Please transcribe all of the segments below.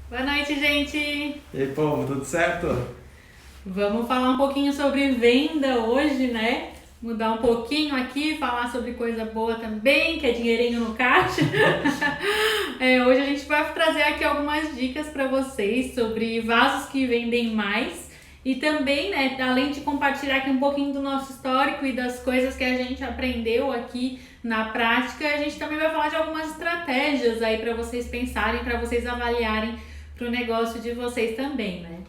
Boa noite, gente! E aí, povo, tudo certo? Vamos falar um pouquinho sobre venda hoje, né? Mudar um pouquinho aqui, falar sobre coisa boa também, que é dinheirinho no caixa. Hoje a gente vai trazer aqui algumas dicas para vocês sobre vasos que vendem mais e também, né, além de compartilhar aqui um pouquinho do nosso histórico e das coisas que a gente aprendeu aqui na prática, a gente também vai falar de algumas estratégias aí para vocês pensarem, para vocês avaliarem para o negócio de vocês também, né?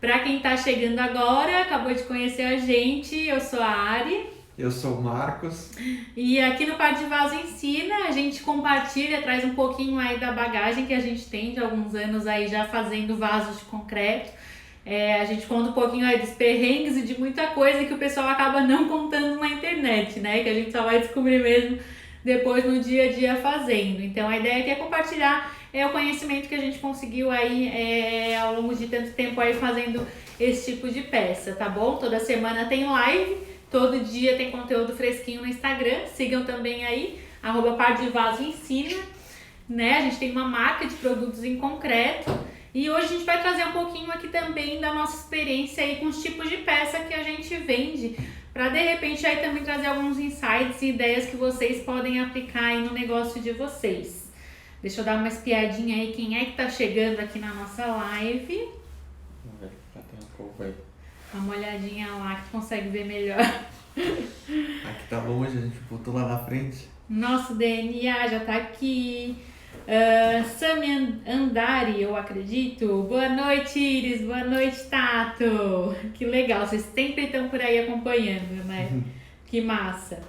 Para quem está chegando agora, acabou de conhecer a gente, eu sou a Ari. Eu sou o Marcos. E aqui no Par de Vaso Ensina, a gente compartilha, traz um pouquinho aí da bagagem que a gente tem de alguns anos aí já fazendo vasos de concreto. A gente conta um pouquinho aí dos perrengues e de muita coisa que o pessoal acaba não contando na internet, né? Que a gente só vai descobrir mesmo depois no dia a dia fazendo. Então a ideia aqui é compartilhar o conhecimento que a gente conseguiu aí ao longo de tanto tempo aí fazendo esse tipo de peça, tá bom? Toda semana tem live, todo dia tem conteúdo fresquinho no Instagram. Sigam também aí, @pardevasoensina, né? A gente tem uma marca de produtos em concreto. E hoje a gente vai trazer um pouquinho aqui também da nossa experiência aí com os tipos de peça que a gente vende, para de repente aí também trazer alguns insights e ideias que vocês podem aplicar aí no negócio de vocês. Deixa eu dar uma espiadinha aí, quem é que tá chegando aqui na nossa live. Vamos ver, já tem um pouco aí. Dá uma olhadinha lá que consegue ver melhor. Aqui tá longe, a gente botou lá na frente. Nosso DNA já tá aqui. Sami Andari, eu acredito. Boa noite, Iris. Boa noite, Tato. Que legal, vocês sempre estão por aí acompanhando, né? Que massa.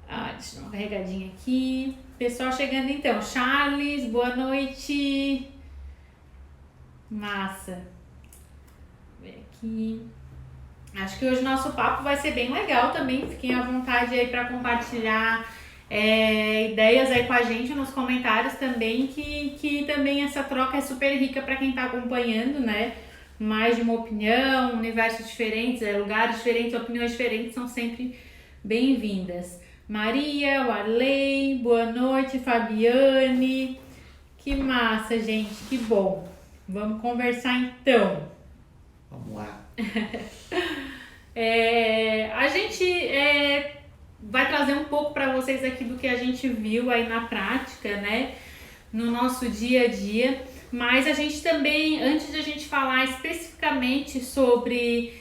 Deixa eu dar uma carregadinha aqui. Pessoal chegando então. Charles, boa noite. Massa. Vou ver aqui. Acho que hoje o nosso papo vai ser bem legal também. Fiquem à vontade aí para compartilhar ideias aí com a gente nos comentários também, que também essa troca é super rica para quem está acompanhando, né? Mais de uma opinião, universos diferentes, lugares diferentes, opiniões diferentes são sempre bem-vindas. Maria, Warley, boa noite, Fabiane. Que massa, gente, que bom. Vamos conversar então. Vamos lá. A gente vai trazer um pouco para vocês aqui do que a gente viu aí na prática, né? No nosso dia a dia. Mas a gente também, antes de a gente falar especificamente sobre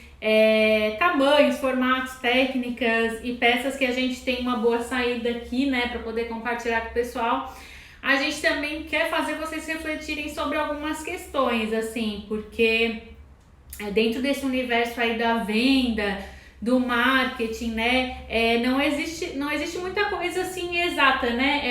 tamanhos, formatos, técnicas e peças que a gente tem uma boa saída aqui, né? Para poder compartilhar com o pessoal, a gente também quer fazer vocês refletirem sobre algumas questões, assim, porque dentro desse universo aí da venda, do marketing, né, não existe muita coisa assim exata, né,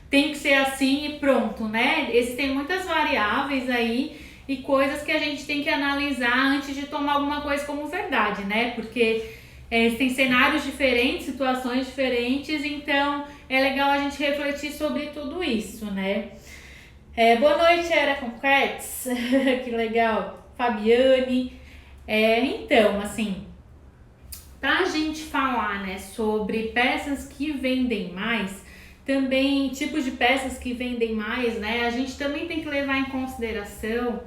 tem que ser assim e pronto, né, existem muitas variáveis aí e coisas que a gente tem que analisar antes de tomar alguma coisa como verdade, né, porque existem cenários diferentes, situações diferentes, então é legal a gente refletir sobre tudo isso, né. Boa noite, Era Concretes, que legal, Fabiane. Então, assim, pra gente falar, né, sobre peças que vendem mais, também tipos de peças que vendem mais, né, a gente também tem que levar em consideração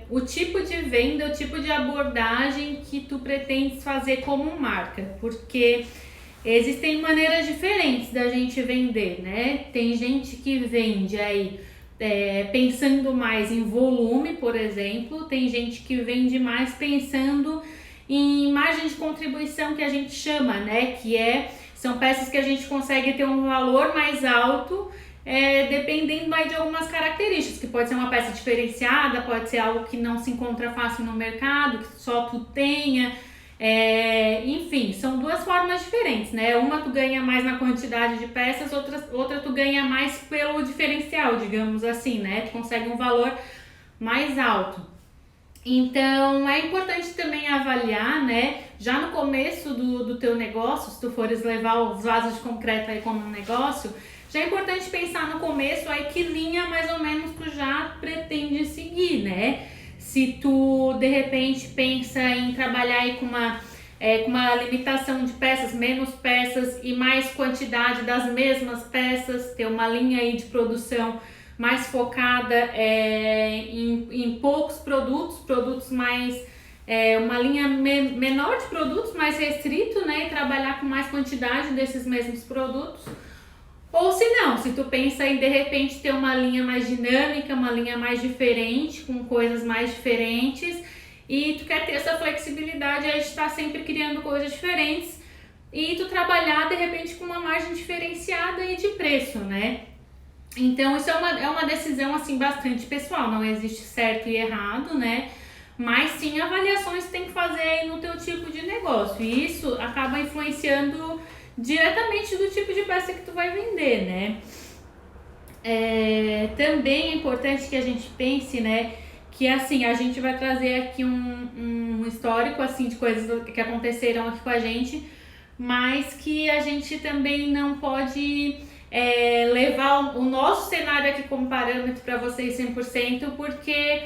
o tipo de venda, o tipo de abordagem que tu pretendes fazer como marca, porque existem maneiras diferentes da gente vender, né? Tem gente que vende aí pensando mais em volume, por exemplo, tem gente que vende mais pensando em margem de contribuição, que a gente chama, né? São peças que a gente consegue ter um valor mais alto, dependendo aí de algumas características, que pode ser uma peça diferenciada, pode ser algo que não se encontra fácil no mercado, que só tu tenha. Enfim, são duas formas diferentes, né? Uma tu ganha mais na quantidade de peças, outra tu ganha mais pelo diferencial, digamos assim, né? Tu consegue um valor mais alto. Então é importante também avaliar, né? Já no começo do teu negócio, se tu fores levar os vasos de concreto aí como um negócio, já é importante pensar no começo aí que linha mais ou menos tu já pretende seguir, né? Se tu de repente pensa em trabalhar aí com uma limitação de peças, menos peças e mais quantidade das mesmas peças, ter uma linha aí de produção mais focada em poucos produtos mais, uma linha menor de produtos, mais restrito, né, e trabalhar com mais quantidade desses mesmos produtos. Ou se não, se tu pensa em de repente ter uma linha mais dinâmica, uma linha mais diferente, com coisas mais diferentes, e tu quer ter essa flexibilidade aí de estar sempre criando coisas diferentes e tu trabalhar de repente com uma margem diferenciada e de preço, né? Então isso é uma decisão assim bastante pessoal, não existe certo e errado, né? Mas sim avaliações que tem que fazer aí no teu tipo de negócio, e isso acaba influenciando diretamente do tipo de peça que tu vai vender, né? Também é importante que a gente pense, né, que assim, a gente vai trazer aqui um histórico assim de coisas que aconteceram aqui com a gente, mas que a gente também não pode levar o nosso cenário aqui como parâmetro para vocês 100%, porque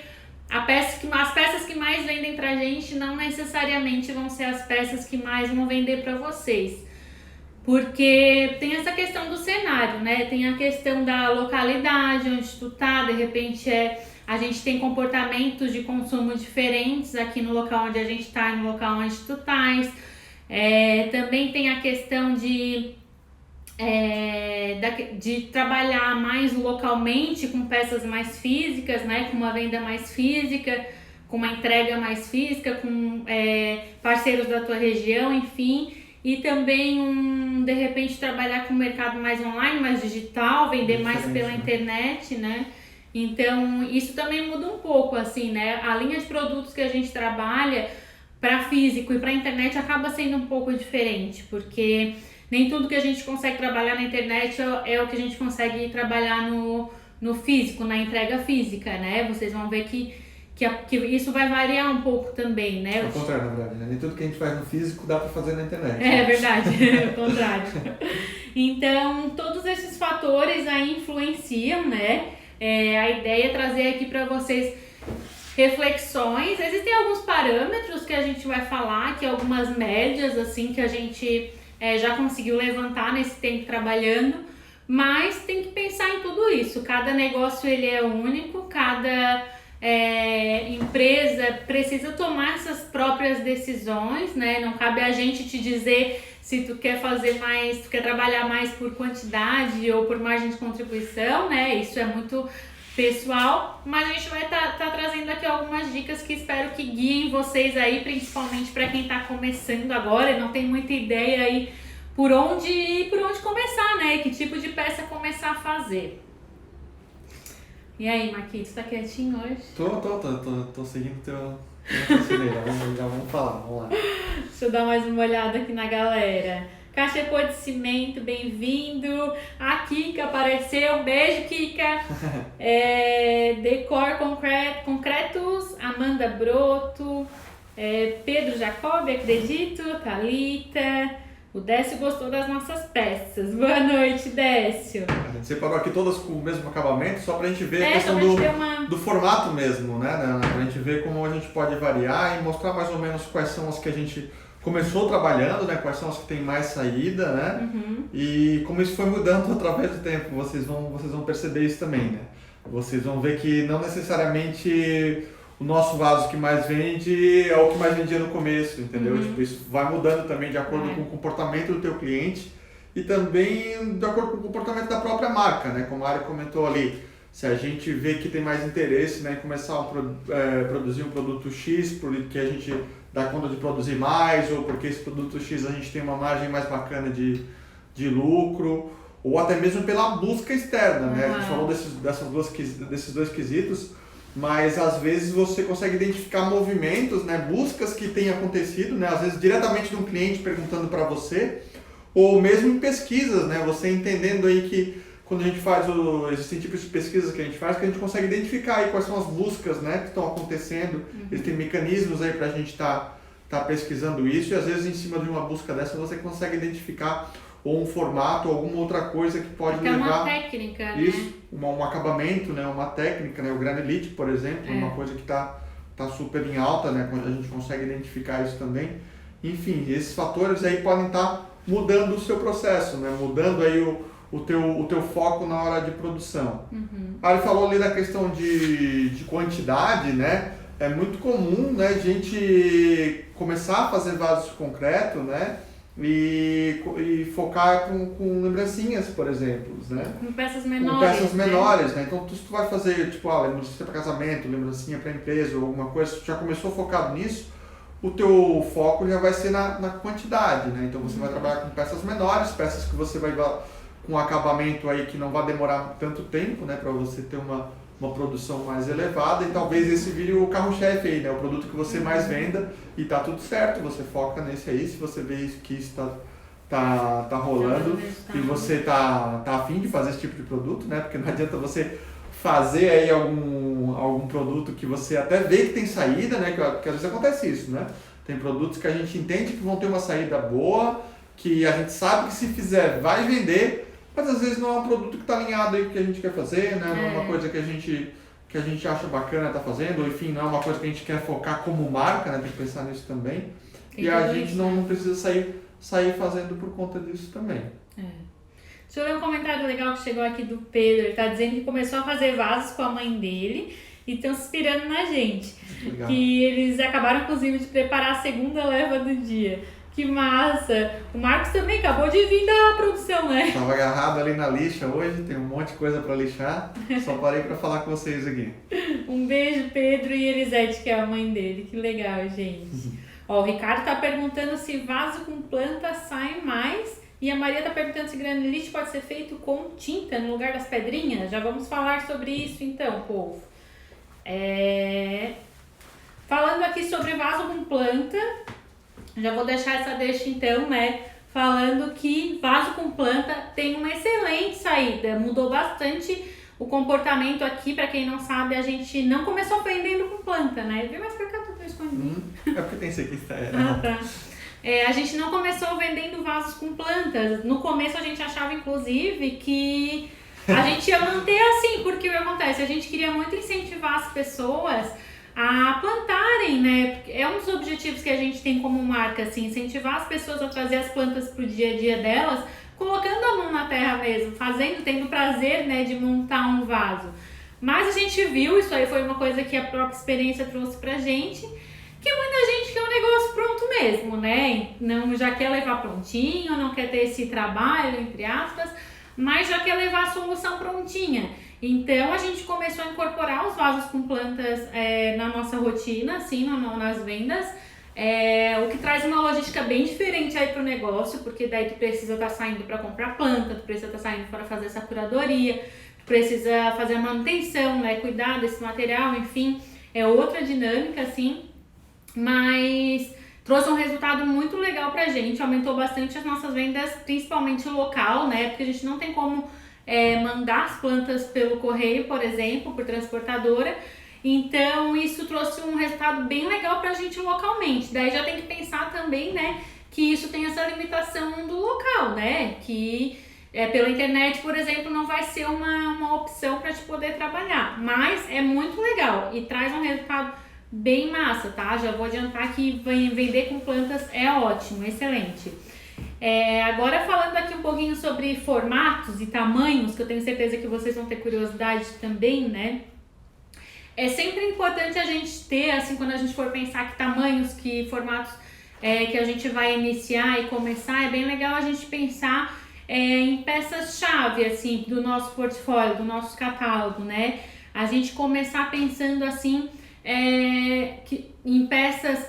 as peças que mais vendem pra gente não necessariamente vão ser as peças que mais vão vender para vocês. Porque tem essa questão do cenário, né? Tem a questão da localidade onde tu tá, de repente a gente tem comportamentos de consumo diferentes aqui no local onde a gente tá e no local onde tu tá. Também tem a questão de trabalhar mais localmente com peças mais físicas, né? Com uma venda mais física, com uma entrega mais física, com parceiros da tua região, enfim. E também, de repente, trabalhar com o mercado mais online, mais digital, vender mais pela internet, né? Então, isso também muda um pouco, assim, né? A linha de produtos que a gente trabalha para físico e para internet acaba sendo um pouco diferente, porque nem tudo que a gente consegue trabalhar na internet é o que a gente consegue trabalhar no físico, na entrega física, né? Vocês vão ver que isso vai variar um pouco também, né? É o contrário, na verdade, né? Nem tudo que a gente faz no físico dá para fazer na internet. É verdade, é o contrário. Então, todos esses fatores aí influenciam, né? A ideia é trazer aqui para vocês reflexões. Existem alguns parâmetros que a gente vai falar, que algumas médias, assim, que a gente já conseguiu levantar nesse tempo trabalhando, mas tem que pensar em tudo isso. Cada negócio ele é único, cada empresa precisa tomar essas próprias decisões, né? Não cabe a gente te dizer se tu quer fazer mais, tu quer trabalhar mais por quantidade ou por margem de contribuição, né? Isso é muito pessoal, mas a gente vai tá trazendo aqui algumas dicas que espero que guiem vocês aí, principalmente para quem tá começando agora e não tem muita ideia aí por onde começar, né? Que tipo de peça começar a fazer. E aí, Marquinhos, tá quietinho hoje? Tô seguindo teu raciocínio. Já vamos falar, vamos lá. Deixa eu dar mais uma olhada aqui na galera. Cachepô de Cimento, bem-vindo. A Kika apareceu, beijo, Kika. Decor Concretos, Amanda Broto, Pedro Jacob, acredito, Thalita. O Décio gostou das nossas peças. Boa noite, Décio. A gente separou aqui todas com o mesmo acabamento, só pra gente ver a questão do formato mesmo, né? Pra gente ver como a gente pode variar e mostrar mais ou menos quais são as que a gente começou trabalhando, né? Quais são as que tem mais saída, né? Uhum. E como isso foi mudando através do tempo, vocês vão perceber isso também, né? Vocês vão ver que não necessariamente o nosso vaso que mais vende é o que mais vendia no começo, entendeu? Uhum. Tipo, isso vai mudando também de acordo com o comportamento do teu cliente e também de acordo com o comportamento da própria marca, né? Como a Ari comentou ali, se a gente vê que tem mais interesse, né, em começar a produzir um produto X, porque a gente dá conta de produzir mais, ou porque esse produto X a gente tem uma margem mais bacana de lucro, ou até mesmo pela busca externa, né? A gente falou desses dois quesitos, mas às vezes você consegue identificar movimentos, né, buscas que têm acontecido, né, às vezes diretamente de um cliente perguntando para você, ou mesmo em pesquisas, né, você entendendo aí que quando a gente faz existem tipos de pesquisas que a gente faz, que a gente consegue identificar aí quais são as buscas, né, que estão acontecendo. Existem mecanismos aí para a gente tá pesquisando isso, e às vezes em cima de uma busca dessa você consegue identificar ou um formato, ou alguma outra coisa que pode levar... É uma técnica, né? Isso, um acabamento, né? Uma técnica, né? O granulite, por exemplo, é uma coisa que tá super em alta, né? A gente consegue identificar isso também. Enfim, esses fatores aí podem estar mudando o seu processo, né? Mudando aí o teu foco na hora de produção. Aí ele falou ali da questão de quantidade, né? É muito comum, né, a gente começar a fazer vasos de concreto, né? E focar com lembrancinhas, por exemplo, né? Com peças menores. Com peças menores, né? Então, se tu vai fazer, tipo, lembrancinha para casamento, lembrancinha para empresa ou alguma coisa, se tu já começou focado nisso, o teu foco já vai ser na quantidade, né? Então, você vai trabalhar com peças menores, peças que você vai com acabamento aí que não vai demorar tanto tempo, né? Para você ter uma produção mais elevada e talvez esse vire o carro-chefe aí, né? O produto que você mais venda e tá tudo certo, você foca nesse aí, se você vê que isso tá rolando e você tá afim de fazer esse tipo de produto, né? Porque não adianta você fazer aí algum produto que você até vê que tem saída, né? Que às vezes acontece isso, né? Tem produtos que a gente entende que vão ter uma saída boa, que a gente sabe que se fizer vai vender, mas às vezes não é um produto que está alinhado aí com o que a gente quer fazer, né? Não é uma coisa que a gente acha bacana estar fazendo, ou enfim, não é uma coisa que a gente quer focar como marca, né? Tem que pensar nisso também. E a gente não precisa sair fazendo por conta disso também. Deixa eu ler um comentário legal que chegou aqui do Pedro. Ele está dizendo que começou a fazer vasos com a mãe dele e estão se inspirando na gente. Legal. Que eles acabaram, inclusive, de preparar a segunda leva do dia. Que massa! O Marcos também acabou de vir da produção, né? Tava agarrado ali na lixa hoje, tem um monte de coisa para lixar, só parei para falar com vocês aqui. Um beijo, Pedro e Elisete, que é a mãe dele. Que legal, gente. Ó, o Ricardo tá perguntando se vaso com planta sai mais. E a Maria tá perguntando se granulite pode ser feito com tinta no lugar das pedrinhas. Já vamos falar sobre isso então, povo. Falando aqui sobre vaso com planta, já vou deixar essa deixa então, né? Falando que vaso com planta tem uma excelente saída. Mudou bastante o comportamento aqui. Para quem não sabe, a gente não começou vendendo com planta, né? Vem mais pra cá, tô escondido. É porque tem isso aqui. Tá. A gente não começou vendendo vasos com plantas. No começo a gente achava, inclusive, que a gente ia manter assim, porque o que acontece? A gente queria muito incentivar as pessoas a plantarem, né? É um dos objetivos que a gente tem como marca, assim, incentivar as pessoas a trazer as plantas pro dia a dia delas, colocando a mão na terra mesmo, tendo prazer, né, de montar um vaso. Mas a gente viu, isso aí foi uma coisa que a própria experiência trouxe pra gente, que muita gente quer um negócio pronto mesmo, né? Não já quer levar prontinho, não quer ter esse trabalho, entre aspas, mas já quer levar a solução prontinha. Então a gente começou a incorporar os vasos com plantas na nossa rotina, assim, nas vendas, o que traz uma logística bem diferente aí pro negócio, porque daí tu precisa estar saindo para comprar planta, tu precisa estar saindo para fazer essa curadoria, tu precisa fazer a manutenção, né, cuidar desse material, enfim, é outra dinâmica, assim, mas trouxe um resultado muito legal pra gente, aumentou bastante as nossas vendas, principalmente local, né, porque a gente não tem como mandar as plantas pelo correio, por exemplo, por transportadora. Então isso trouxe um resultado bem legal pra gente localmente. Daí já tem que pensar também, né, que isso tem essa limitação do local, né, que pela internet, por exemplo, não vai ser uma opção pra te poder trabalhar, mas é muito legal e traz um resultado bem massa, tá? Já vou adiantar que vender com plantas é ótimo, excelente. Agora falando aqui um pouquinho sobre formatos e tamanhos, que eu tenho certeza que vocês vão ter curiosidade também, né? É sempre importante a gente ter, assim, quando a gente for pensar que tamanhos, que formatos que a gente vai iniciar e começar, é bem legal a gente pensar em peças-chave, assim, do nosso portfólio, do nosso catálogo, né? A gente começar pensando, assim, em peças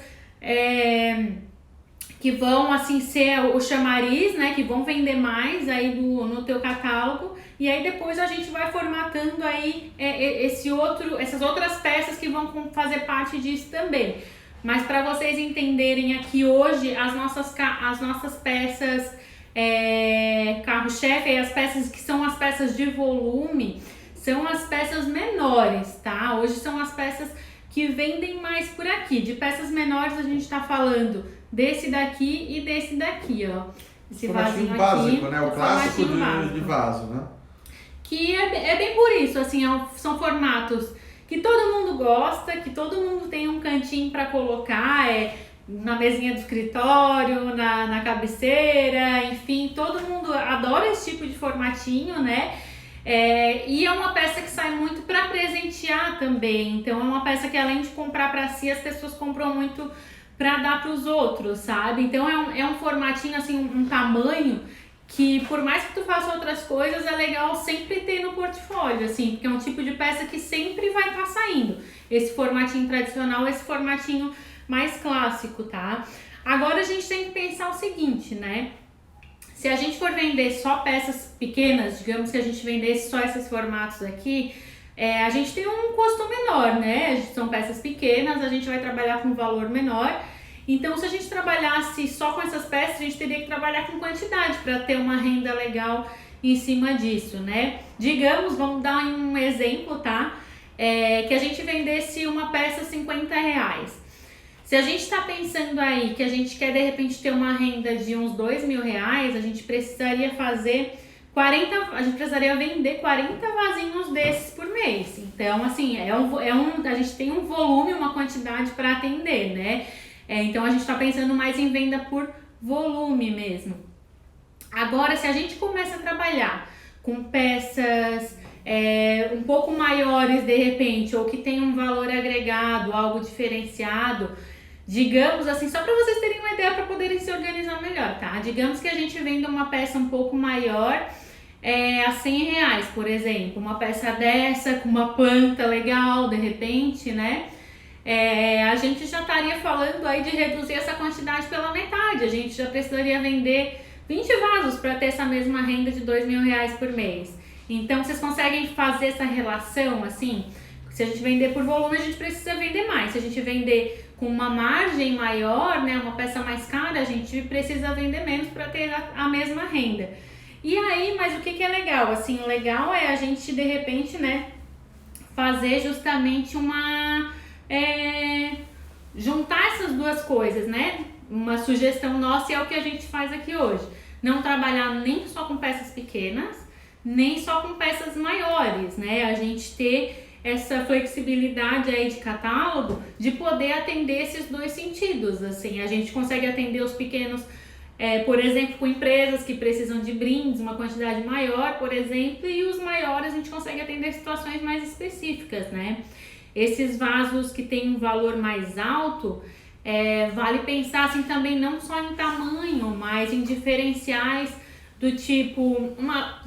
que vão assim ser o chamariz, né, que vão vender mais aí no teu catálogo, e aí depois a gente vai formatando aí essas outras peças que vão fazer parte disso também. Mas para vocês entenderem aqui hoje, as nossas peças carro-chefe, as peças que são as peças de volume, são as peças menores, tá? Hoje são as peças que vendem mais por aqui. De peças menores a gente tá falando desse daqui e desse daqui, ó. Esse vasinho básico, aqui, né? O clássico de vaso, né? Que é bem por isso, assim, são formatos que todo mundo gosta, que todo mundo tem um cantinho para colocar, na mesinha do escritório, na cabeceira, enfim, todo mundo adora esse tipo de formatinho, né? E é uma peça que sai muito para presentear também, então é uma peça que além de comprar para si, as pessoas compram muito para dar para os outros, sabe? Então é um formatinho, assim, um tamanho que por mais que tu faça outras coisas, é legal sempre ter no portfólio, assim, porque é um tipo de peça que sempre vai estar saindo. Esse formatinho tradicional, esse formatinho mais clássico, tá? Agora a gente tem que pensar o seguinte, né? Se a gente for vender só peças pequenas, digamos que a gente vendesse só esses formatos aqui, a gente tem um custo menor, né? São peças pequenas, a gente vai trabalhar com um valor menor. Então, se a gente trabalhasse só com essas peças, a gente teria que trabalhar com quantidade para ter uma renda legal em cima disso, né? Digamos, vamos dar um exemplo, tá? Que a gente vendesse uma peça R$50. Se a gente está pensando aí que a gente quer de repente ter uma renda de uns R$2.000, a gente precisaria a gente precisaria vender 40 vasinhos desses por mês. Então, assim, a gente tem um volume, uma quantidade para atender, né? Então a gente está pensando mais em venda por volume mesmo. Agora, se a gente começa a trabalhar com peças um pouco maiores de repente, ou que tem um valor agregado, algo diferenciado, digamos assim, só para vocês terem uma ideia para poderem se organizar melhor, tá? Digamos que a gente venda uma peça um pouco maior a R$100, por exemplo, uma peça dessa com uma planta legal, de repente, né? A gente já estaria falando aí de reduzir essa quantidade pela metade. A gente já precisaria vender 20 vasos para ter essa mesma renda de R$2.000 por mês. Então, vocês conseguem fazer essa relação, assim? Se a gente vender por volume, a gente precisa vender mais. Se a gente vender com uma margem maior, né, uma peça mais cara, a gente precisa vender menos para ter a mesma renda. E aí, mas o que é legal? Assim, o legal é a gente, de repente, né, fazer justamente juntar essas duas coisas, né? Uma sugestão nossa, é o que a gente faz aqui hoje. Não trabalhar nem só com peças pequenas, nem só com peças maiores, né? A gente ter essa flexibilidade aí de catálogo, de poder atender esses dois sentidos, assim. A gente consegue atender os pequenos, por exemplo, com empresas que precisam de brindes, uma quantidade maior, por exemplo, e os maiores a gente consegue atender situações mais específicas, né? Esses vasos que têm um valor mais alto, vale pensar assim também não só em tamanho, mas em diferenciais do tipo,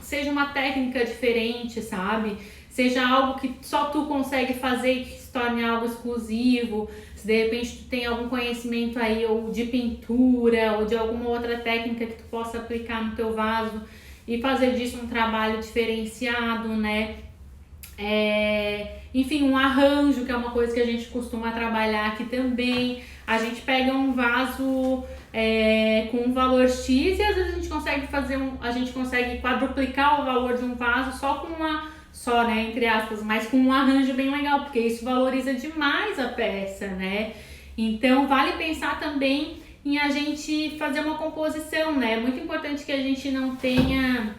seja uma técnica diferente, sabe? Seja algo que só tu consegue fazer e que se torne algo exclusivo. Se de repente tu tem algum conhecimento aí ou de pintura ou de alguma outra técnica que tu possa aplicar no teu vaso e fazer disso um trabalho diferenciado, né? Enfim, um arranjo, que é uma coisa que a gente costuma trabalhar aqui também. A gente pega um vaso com um valor X e às vezes a gente consegue quadruplicar o valor de um vaso só, né, entre aspas, mas com um arranjo bem legal, porque isso valoriza demais a peça, né? Então vale pensar também em a gente fazer uma composição, né? É muito importante que a gente não tenha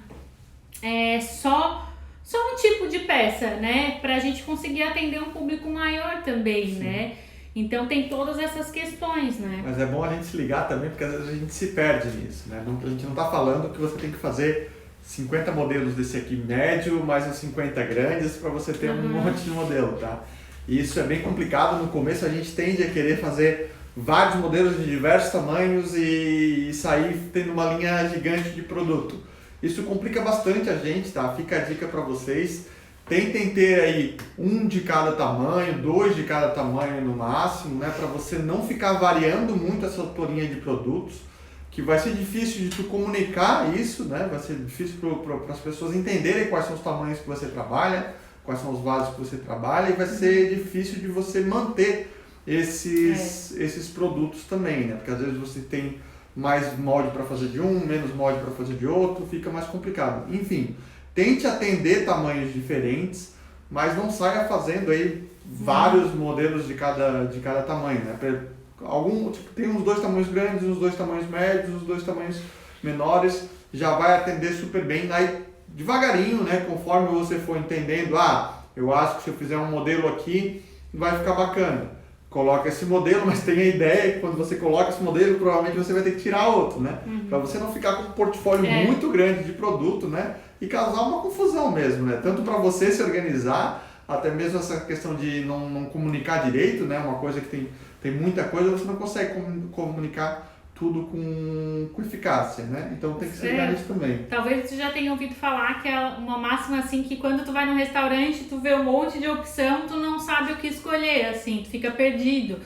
só um tipo de peça, né? Pra gente conseguir atender um público maior também, sim, né? Então tem todas essas questões, né? Mas é bom a gente se ligar também, porque às vezes a gente se perde nisso, né? A gente não tá falando que você tem que fazer 50 modelos desse aqui médio, mais uns 50 grandes, para você ter um monte de modelo, tá? E isso é bem complicado. No começo a gente tende a querer fazer vários modelos de diversos tamanhos e sair tendo uma linha gigante de produto. Isso complica bastante a gente, tá? Fica a dica para vocês. Tentem ter aí um de cada tamanho, 2 de cada tamanho no máximo, né? Para você não ficar variando muito essa tua linha de produtos, que vai ser difícil de tu comunicar isso, né? Vai ser difícil para as pessoas entenderem quais são os tamanhos que você trabalha, quais são os vasos que você trabalha, e vai ser difícil de você manter esses produtos também, né? Porque às vezes você tem mais molde para fazer de um, menos molde para fazer de outro, fica mais complicado. Enfim, tente atender tamanhos diferentes, mas não saia fazendo aí vários modelos de cada tamanho, né? Tem uns 2 tamanhos grandes, uns 2 tamanhos médios, uns 2 tamanhos menores, já vai atender super bem. Aí, devagarinho, né, conforme você for entendendo, eu acho que se eu fizer um modelo aqui, vai ficar bacana. coloca esse modelo, mas tem a ideia que quando você coloca esse modelo, provavelmente você vai ter que tirar outro, né? Para você não ficar com um portfólio muito grande de produto, né? E causar uma confusão mesmo, né? Tanto para você se organizar, até mesmo essa questão de não comunicar direito, né? Uma coisa que tem muita coisa, você não consegue comunicar tudo com eficácia, né? Então tem que se ligar nisso também. Talvez você já tenha ouvido falar que é uma máxima assim, que quando tu vai num restaurante, tu vê um monte de opção, tu não sabe o que escolher, assim, tu fica perdido.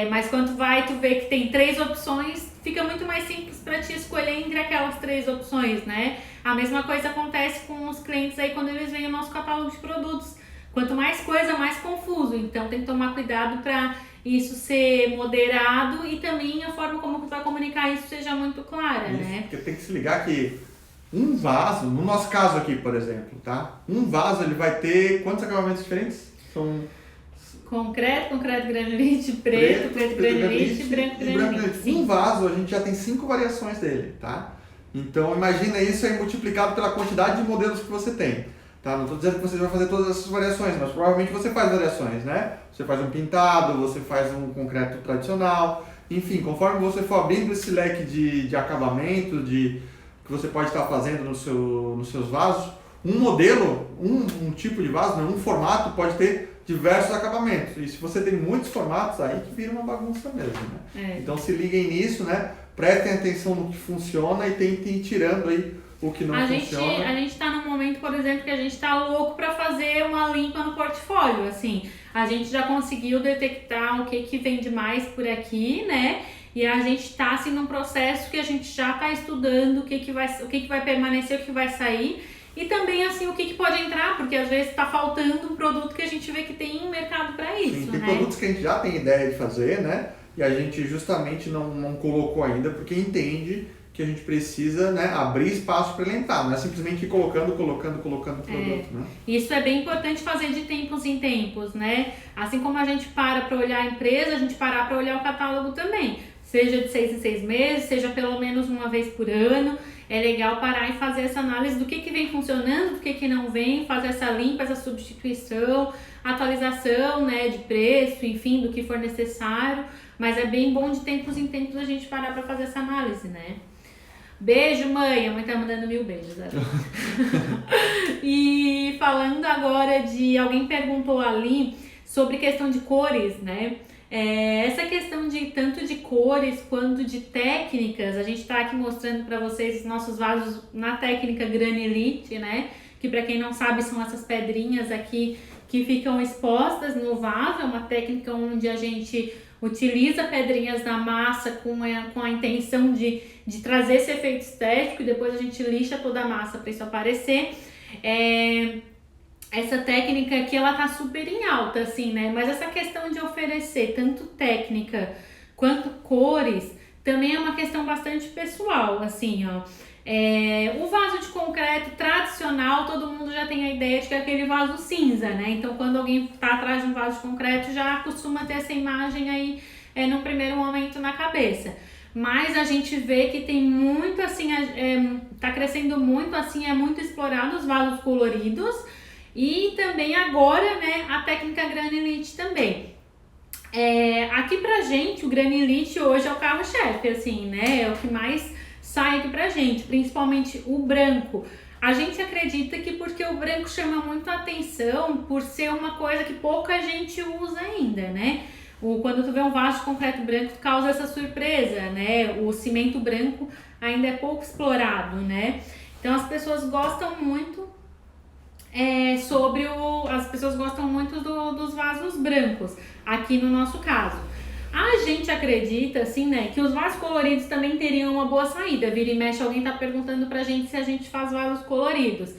Mas quando tu vai, tu vê que tem 3 opções, fica muito mais simples para te escolher entre aquelas 3 opções, né? A mesma coisa acontece com os clientes aí quando eles veem o nosso catálogo de produtos. Quanto mais coisa, mais confuso. Então tem que tomar cuidado para isso ser moderado e também a forma como tu vai comunicar isso seja muito clara, isso, né? Porque tem que se ligar que um vaso, no nosso caso aqui, por exemplo, tá? Um vaso ele vai ter quantos acabamentos diferentes? São concreto, granulite, preto, granulite, branco granulite. Um vaso a gente já tem 5 variações dele, tá? Então imagina isso aí multiplicado pela quantidade de modelos que você tem. Tá? Não estou dizendo que você vai fazer todas essas variações, mas provavelmente você faz variações, né? Você faz um pintado, você faz um concreto tradicional, enfim, conforme você for abrindo esse leque de acabamento, que você pode estar fazendo nos seus vasos, um modelo, um tipo de vaso, né? Um formato pode ter diversos acabamentos. E se você tem muitos formatos, aí que vira uma bagunça mesmo, né? Então se liguem nisso, né? Prestem atenção no que funciona e tentem ir tirando aí o que não funciona. A gente tá num momento, por exemplo, que a gente tá louco para fazer uma limpa no portfólio, assim. A gente já conseguiu detectar o que vende mais por aqui, né? E a gente tá, assim, num processo que a gente já tá estudando o que vai permanecer, o que vai sair. E também, assim, o que pode entrar, porque às vezes tá faltando um produto que a gente vê que tem mercado para isso, Sim, tem produtos que a gente já tem ideia de fazer, né? E a gente justamente não colocou ainda, porque entende que a gente precisa, né, abrir espaço para ele entrar, não é simplesmente ir colocando produto, né? Isso é bem importante fazer de tempos em tempos, né? Assim como a gente para olhar a empresa, a gente parar para olhar o catálogo também. Seja de 6 em 6 meses, seja pelo menos uma vez por ano. É legal parar e fazer essa análise do que vem funcionando, do que não vem, fazer essa limpa, essa substituição, atualização, né, de preço, enfim, do que for necessário. Mas é bem bom de tempos em tempos a gente parar para fazer essa análise, né? Beijo, mãe. A mãe tá mandando 1000 beijos. E falando agora de... Alguém perguntou ali sobre questão de cores, né? Essa questão de tanto de cores quanto de técnicas, a gente tá aqui mostrando para vocês os nossos vasos na técnica Granilite, né? Que para quem não sabe são essas pedrinhas aqui que ficam expostas no vaso. É uma técnica onde a gente utiliza pedrinhas na massa com a intenção de trazer esse efeito estético e depois a gente lixa toda a massa para isso aparecer. Essa técnica aqui, ela tá super em alta, assim, né? Mas essa questão de oferecer tanto técnica quanto cores também é uma questão bastante pessoal, assim, ó. O vaso de concreto tradicional, todo mundo já tem a ideia de que é aquele vaso cinza, né? Então, quando alguém tá atrás de um vaso de concreto, já costuma ter essa imagem aí no primeiro momento na cabeça. Mas a gente vê que tem muito, assim, tá crescendo muito, assim, é muito explorado os vasos coloridos e também agora, né, a técnica Granilite também. Aqui pra gente, o Granilite hoje é o carro-chefe, assim, né? É o que mais sai aqui pra gente, principalmente o branco. A gente acredita que porque o branco chama muito a atenção por ser uma coisa que pouca gente usa ainda, né? Quando tu vê um vaso de concreto branco, causa essa surpresa, né? O cimento branco ainda é pouco explorado, né? Então as pessoas gostam muito as pessoas gostam muito dos vasos brancos, aqui no nosso caso. A gente acredita, assim, né, que os vasos coloridos também teriam uma boa saída. Vira e mexe, alguém tá perguntando pra gente se a gente faz vasos coloridos.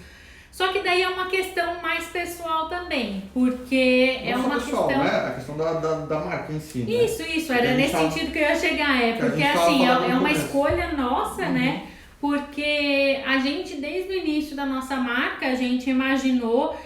Só que daí é uma questão mais pessoal também, porque é uma pessoal, questão... né? A questão da marca em si, né? Isso, era nesse sentido que eu ia chegar, porque assim, é uma escolha nossa, né? Porque a gente, desde o início da nossa marca, a gente imaginou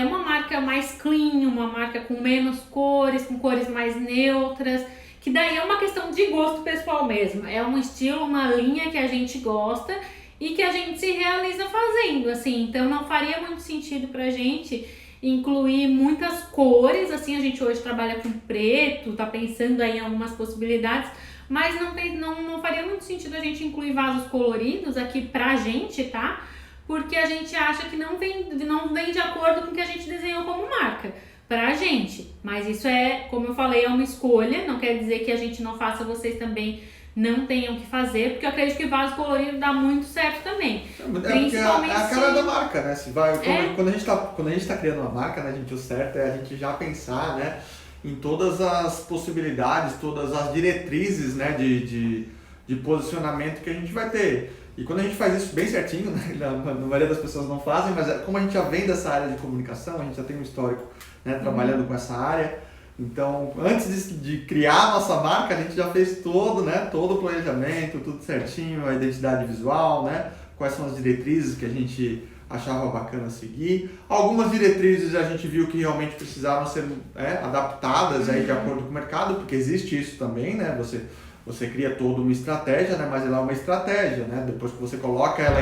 uma marca mais clean, uma marca com menos cores, com cores mais neutras, que daí é uma questão de gosto pessoal mesmo. É um estilo, uma linha que a gente gosta e que a gente se realiza fazendo, assim. Então não faria muito sentido pra gente incluir muitas cores, assim, a gente hoje trabalha com preto, tá pensando aí em algumas possibilidades, mas não faria muito sentido a gente incluir vasos coloridos aqui pra gente, tá? Porque a gente acha que não vem de acordo com o que a gente desenhou como marca pra gente. Mas isso é, como eu falei, é uma escolha, não quer dizer que a gente não faça, vocês também não tenham que fazer, porque eu acredito que vaso colorido dá muito certo também. Principalmente é a cara da marca, né? Quando a gente tá criando uma marca, né, gente, o certo é a gente já pensar, né, em todas as possibilidades, todas as diretrizes, né, de posicionamento que a gente vai ter. E quando a gente faz isso bem certinho, né, a maioria das pessoas não fazem, mas como a gente já vem dessa área de comunicação, a gente já tem um histórico, né, trabalhando com essa área. Então, antes de criar a nossa marca, a gente já fez todo o planejamento, tudo certinho, a identidade visual, né? Quais são as diretrizes que a gente achava bacana seguir. Algumas diretrizes a gente viu que realmente precisavam ser adaptadas aí de acordo com o mercado, porque existe isso também, né? Você cria toda uma estratégia, né? Mas ela é uma estratégia, né? Depois que você coloca ela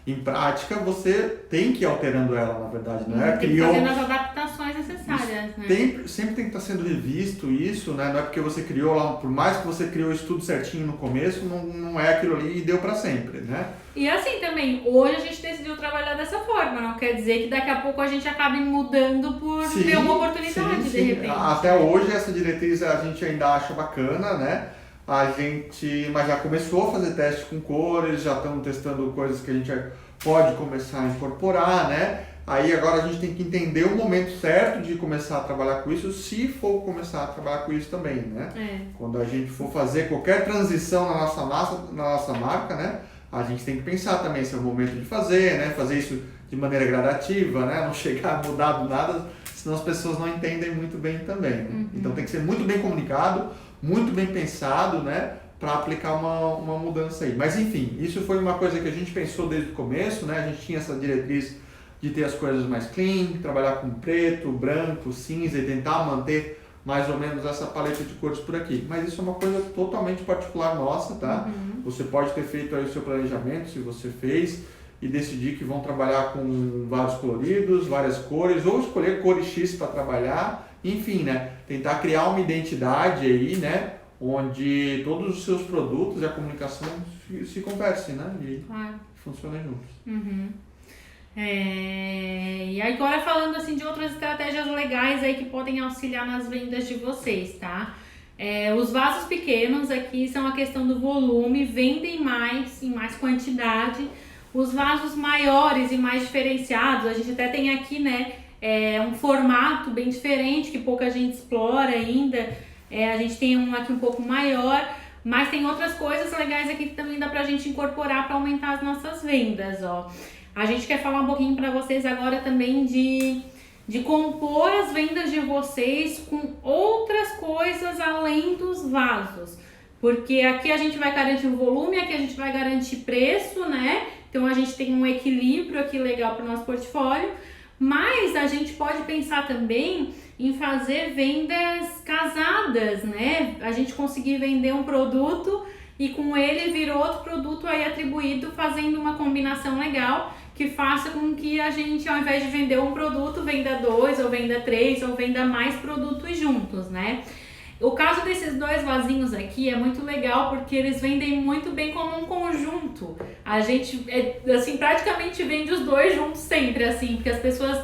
em prática, você tem que ir alterando ela, na verdade, né? Tem que fazer as adaptações necessárias, né? Sempre tem que estar sendo revisto isso, né? Não é porque você criou lá, por mais que você criou isso tudo certinho no começo, não é aquilo ali e deu para sempre, né? E assim também, hoje a gente decidiu trabalhar dessa forma, não quer dizer que daqui a pouco a gente acabe mudando por ter uma oportunidade, de repente. Até hoje essa diretriz a gente ainda acha bacana, né? Mas já começou a fazer teste com cores, já estamos testando coisas que a gente pode começar a incorporar, né? Aí agora a gente tem que entender o momento certo de começar a trabalhar com isso, se for começar a trabalhar com isso também, né? Quando a gente for fazer qualquer transição na nossa marca, né? A gente tem que pensar também se é o momento de fazer, né? Fazer isso de maneira gradativa, né? Não chegar a mudar do nada, senão as pessoas não entendem muito bem também, né? Então tem que ser muito bem comunicado, muito bem pensado, né, para aplicar uma mudança aí. Mas enfim, isso foi uma coisa que a gente pensou desde o começo, né? A gente tinha essa diretriz de ter as coisas mais clean, trabalhar com preto, branco, cinza e tentar manter mais ou menos essa paleta de cores por aqui. Mas isso é uma coisa totalmente particular nossa, tá? Você pode ter feito aí o seu planejamento, se você fez, e decidir que vão trabalhar com vários coloridos, várias cores, ou escolher cores X para trabalhar. Enfim, né, tentar criar uma identidade aí, né, onde todos os seus produtos e a comunicação se conversem, né, e funcionem juntos. E agora falando assim de outras estratégias legais aí que podem auxiliar nas vendas de vocês, tá? Os vasos pequenos aqui são a questão do volume, vendem mais, em mais quantidade. Os vasos maiores e mais diferenciados, a gente até tem aqui, né, um formato bem diferente que pouca gente explora ainda. A gente tem aqui um pouco maior, mas tem outras coisas legais aqui que também dá pra gente incorporar para aumentar as nossas vendas, ó. A gente quer falar um pouquinho para vocês agora também de compor as vendas de vocês com outras coisas além dos vasos. Porque aqui a gente vai garantir o volume, aqui a gente vai garantir preço, né? Então a gente tem um equilíbrio aqui legal para o nosso portfólio. Mas a gente pode pensar também em fazer vendas casadas, né? A gente conseguir vender um produto e com ele vir outro produto aí atribuído, fazendo uma combinação legal que faça com que a gente, ao invés de vender um produto, venda 2 ou venda 3 ou venda mais produtos juntos, né? O caso desses dois vasinhos aqui é muito legal porque eles vendem muito bem como um conjunto. A gente, assim, praticamente vende os dois juntos sempre, assim, porque as pessoas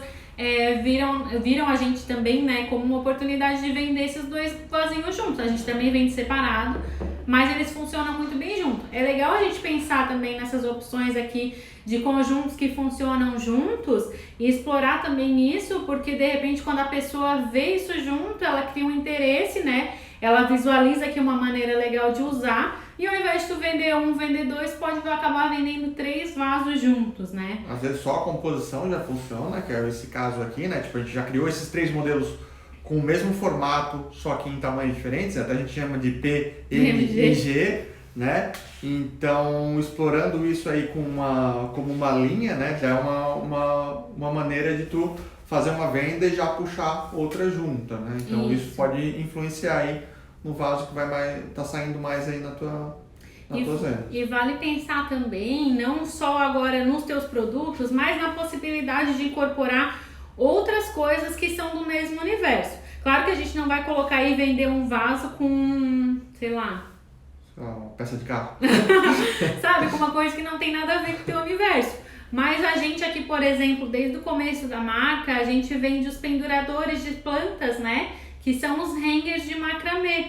viram a gente também, né, como uma oportunidade de vender esses dois vasinhos juntos. A gente também vende separado, mas eles funcionam muito bem junto. É legal a gente pensar também nessas opções aqui de conjuntos que funcionam juntos e explorar também isso, porque de repente quando a pessoa vê isso junto, ela cria um interesse, né? Ela visualiza aqui uma maneira legal de usar e ao invés de tu vender um, vender dois, pode acabar vendendo 3 vasos juntos, né? Às vezes só a composição já funciona, que é esse caso aqui, né? Tipo, a gente já criou esses 3 modelos com o mesmo formato, só que em tamanhos diferentes, até a gente chama de P, M e G, né? Então, explorando isso aí como uma linha, né? Já é uma maneira de tu fazer uma venda e já puxar outra junta, né? Então, isso pode influenciar aí no vaso que vai tá saindo mais aí na tua venda. E vale pensar também, não só agora nos teus produtos, mas na possibilidade de incorporar outras coisas que são do mesmo universo. Claro que a gente não vai colocar aí e vender um vaso com, sei lá, uma peça de carro. sabe, com uma coisa que não tem nada a ver com o teu universo. Mas a gente aqui, por exemplo, desde o começo da marca, a gente vende os penduradores de plantas, né? Que são os hangers de macramê.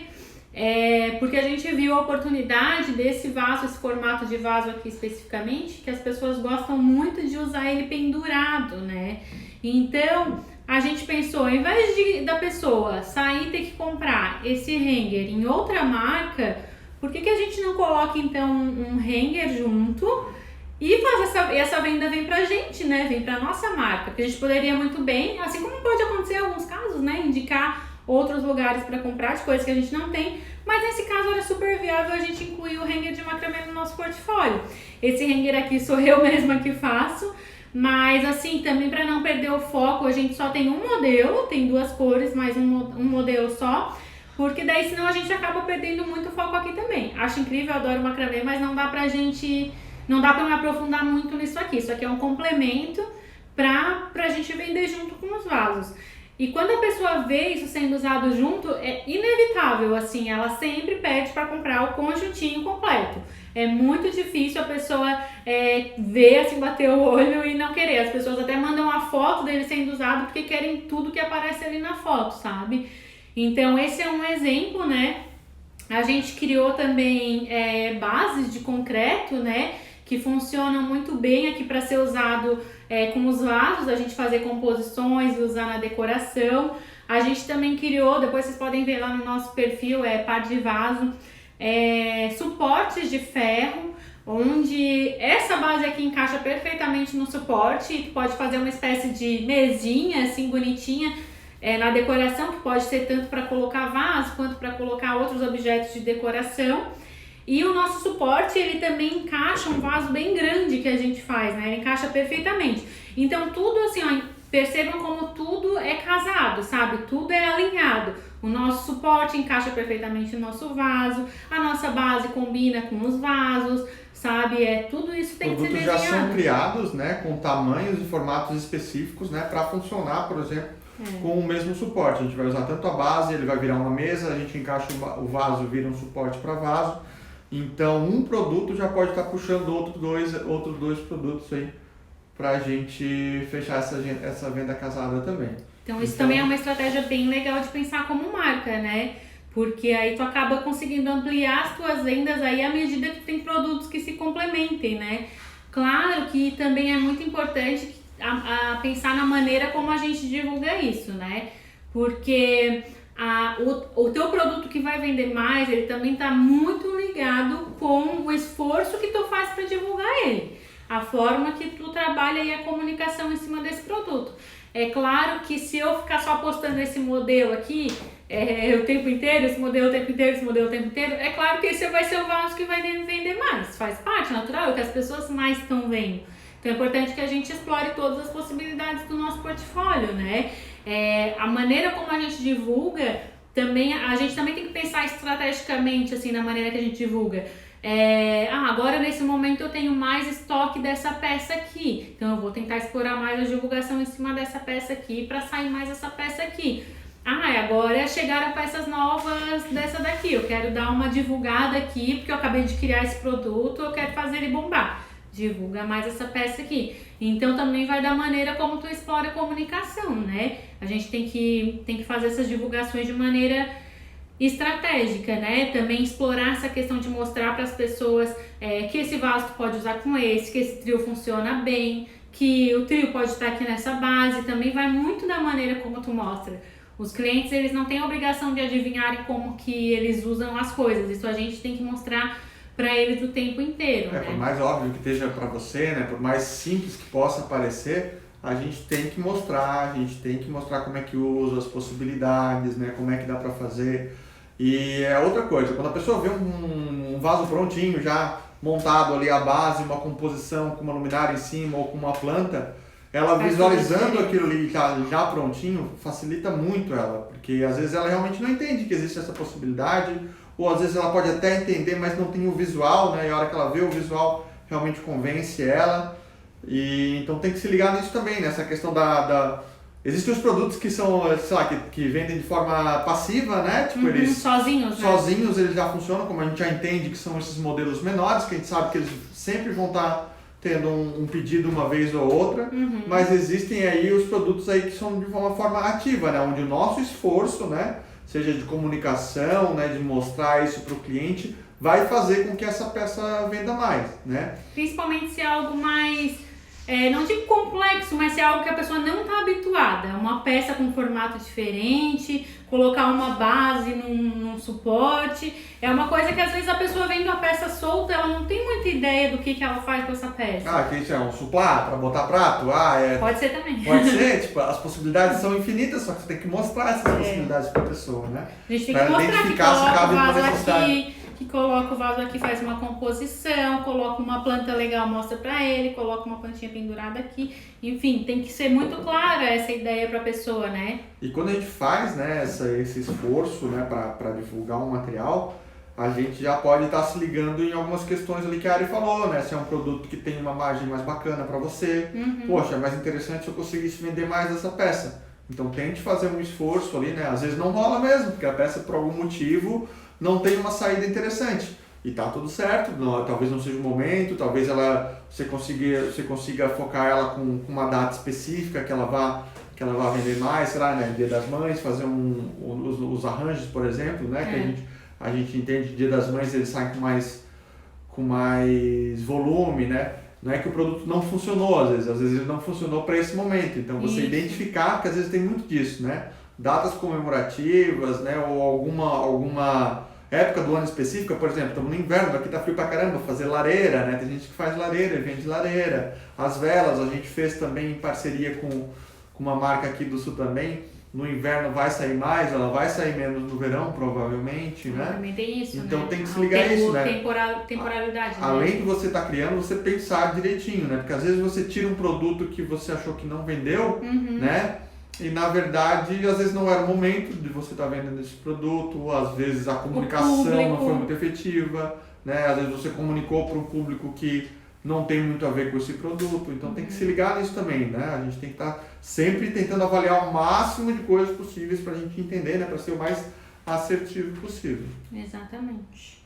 Porque a gente viu a oportunidade desse vaso, esse formato de vaso aqui especificamente, que as pessoas gostam muito de usar ele pendurado, né? Então, a gente pensou, ao invés da pessoa sair e ter que comprar esse hanger em outra marca, por que a gente não coloca então um hanger junto e faz essa venda vem pra gente, né? Vem pra nossa marca. Porque a gente poderia muito bem, assim como pode acontecer em alguns casos, né? Indicar outros lugares para comprar de coisas que a gente não tem, mas nesse caso era super viável a gente incluir o hanger de macramê no nosso portfólio. Esse hanger aqui sou eu mesma que faço, mas assim, também para não perder o foco, a gente só tem um modelo, tem 2 cores, mas um modelo só, porque daí senão a gente acaba perdendo muito foco aqui também. Acho incrível, adoro macramê, mas não dá pra me aprofundar muito nisso aqui. Isso aqui é um complemento pra gente vender junto com os vasos. E quando a pessoa vê isso sendo usado junto, é inevitável, assim, ela sempre pede para comprar o conjuntinho completo. É muito difícil a pessoa ver, assim, bater o olho e não querer. As pessoas até mandam a foto dele sendo usado porque querem tudo que aparece ali na foto, sabe? Então, esse é um exemplo, né? A gente criou também bases de concreto, né? Que funcionam muito bem aqui para ser usado com os vasos, a gente fazer composições e usar na decoração. A gente também criou, depois vocês podem ver lá no nosso perfil, par de vaso, suportes de ferro, onde essa base aqui encaixa perfeitamente no suporte e tu pode fazer uma espécie de mesinha assim bonitinha na decoração, que pode ser tanto para colocar vaso quanto para colocar outros objetos de decoração. E o nosso suporte, ele também encaixa um vaso bem grande que a gente faz, né? Ele encaixa perfeitamente. Então, tudo assim, ó, percebam como tudo é casado, sabe? Tudo é alinhado. O nosso suporte encaixa perfeitamente no nosso vaso, a nossa base combina com os vasos, sabe? Tudo isso tem que ser desenhado. Produtos já são criados, né? Com tamanhos e formatos específicos, né? Para funcionar, por exemplo, com o mesmo suporte. A gente vai usar tanto a base, ele vai virar uma mesa, a gente encaixa o vaso, vira um suporte para vaso. Então, um produto já pode estar puxando outros dois produtos aí para a gente fechar essa venda casada também. Então, isso também é uma estratégia bem legal de pensar como marca, né? Porque aí tu acaba conseguindo ampliar as tuas vendas aí à medida que tem produtos que se complementem, né? Claro que também é muito importante a pensar na maneira como a gente divulga isso, né? Porque o teu produto que vai vender mais, ele também está muito ligado com o esforço que tu faz para divulgar ele, a forma que tu trabalha e a comunicação em cima desse produto. É claro que se eu ficar só postando esse modelo aqui o tempo inteiro, esse modelo o tempo inteiro, esse modelo o tempo inteiro, é claro que esse vai ser o vaso que vai vender mais, faz parte, natural, é o que as pessoas mais estão vendo. Então é importante que a gente explore todas as possibilidades do nosso portfólio, né? A maneira como a gente divulga, também, a gente também tem que pensar estrategicamente assim, na maneira que a gente divulga. Agora nesse momento eu tenho mais estoque dessa peça aqui, então eu vou tentar explorar mais a divulgação em cima dessa peça aqui para sair mais essa peça aqui. Agora chegaram peças novas dessa daqui, eu quero dar uma divulgada aqui porque eu acabei de criar esse produto, eu quero fazer ele bombar. Divulga mais essa peça aqui. Então também vai da maneira como tu explora a comunicação, né? A gente tem que fazer essas divulgações de maneira estratégica, né? Também explorar essa questão de mostrar para as pessoas que esse vaso tu pode usar com esse, que esse trio funciona bem, que o trio pode estar aqui nessa base. Também vai muito da maneira como tu mostra. Os clientes, eles não têm a obrigação de adivinharem como que eles usam as coisas. Isso a gente tem que mostrar para eles o tempo inteiro, né? Por mais óbvio que esteja para você, né? Por mais simples que possa parecer, a gente tem que mostrar, como é que usa, as possibilidades, né? Como é que dá para fazer. E é outra coisa, quando a pessoa vê um vaso prontinho, já montado ali a base, uma composição com uma luminária em cima ou com uma planta, ela visualizando aquilo ali já prontinho, facilita muito ela, porque às vezes ela realmente não entende que existe essa possibilidade, ou às vezes ela pode até entender, mas não tem o visual, né? E a hora que ela vê o visual, realmente convence ela. E então tem que se ligar nisso também, nessa questão Existem os produtos que são, sei lá, que vendem de forma passiva, né? Tipo, eles sozinhos, né? Sozinhos eles já funcionam, como a gente já entende que são esses modelos menores, que a gente sabe que eles sempre vão estar tendo um pedido uma vez ou outra, mas existem aí os produtos aí que são de uma forma ativa, né? Onde o nosso esforço, né? Seja de comunicação, né? De mostrar isso para o cliente, vai fazer com que essa peça venda mais, né? Principalmente se é algo mais... não digo complexo, mas se é algo que a pessoa não está habituada. Uma peça com formato diferente, colocar uma base num suporte. É uma coisa que às vezes a pessoa vendo a peça solta, ela não tem muita ideia do que ela faz com essa peça. Ah, que isso é um suplá para botar prato? Pode ser também. Pode ser, tipo, as possibilidades são infinitas, só que você tem que mostrar essas possibilidades para a pessoa, né? A gente tem que mostrar que coloca o vaso aqui, que coloca o vaso aqui, faz uma composição, coloca uma planta legal, mostra pra ele, coloca uma plantinha pendurada aqui. Enfim, tem que ser muito clara essa ideia pra pessoa, né? E quando a gente faz, né, esse esforço, né, para divulgar um material, a gente já pode estar se ligando em algumas questões ali que a Ari falou, né? Se é um produto que tem uma margem mais bacana para você, poxa, é mais interessante se eu conseguisse vender mais essa peça. Então tente fazer um esforço ali, né? Às vezes não rola mesmo, porque a peça por algum motivo não tem uma saída interessante. E tá tudo certo, talvez não seja o momento, talvez você consiga focar ela com uma data específica que ela vá vender mais, sei lá, né? Dia das Mães, fazer os arranjos, por exemplo, né? Que a gente entende que Dia das Mães eles saem com mais volume, né? Não é que o produto não funcionou, às vezes ele não funcionou para esse momento. Então você identificar, que às vezes tem muito disso, né? Datas comemorativas, né? Ou alguma época do ano específica, por exemplo, estamos no inverno, aqui tá frio pra caramba, fazer lareira, né? Tem gente que faz lareira e vende lareira. As velas a gente fez também em parceria com uma marca aqui do Sul também. No inverno vai sair mais, ela vai sair menos no verão, provavelmente, né? Também tem isso, então né? tem que se ligar a isso, né? Temporalidade, né? Além de você estar criando, você pensar direitinho, né? Porque às vezes você tira um produto que você achou que não vendeu, né? E na verdade, às vezes não era o momento de você estar vendendo esse produto, às vezes a comunicação não foi muito efetiva, né? Às vezes você comunicou para um público que não tem muito a ver com esse produto, então tem que se ligar nisso também, né? A gente tem que estar sempre tentando avaliar o máximo de coisas possíveis para a gente entender, né? Para ser o mais assertivo possível. Exatamente.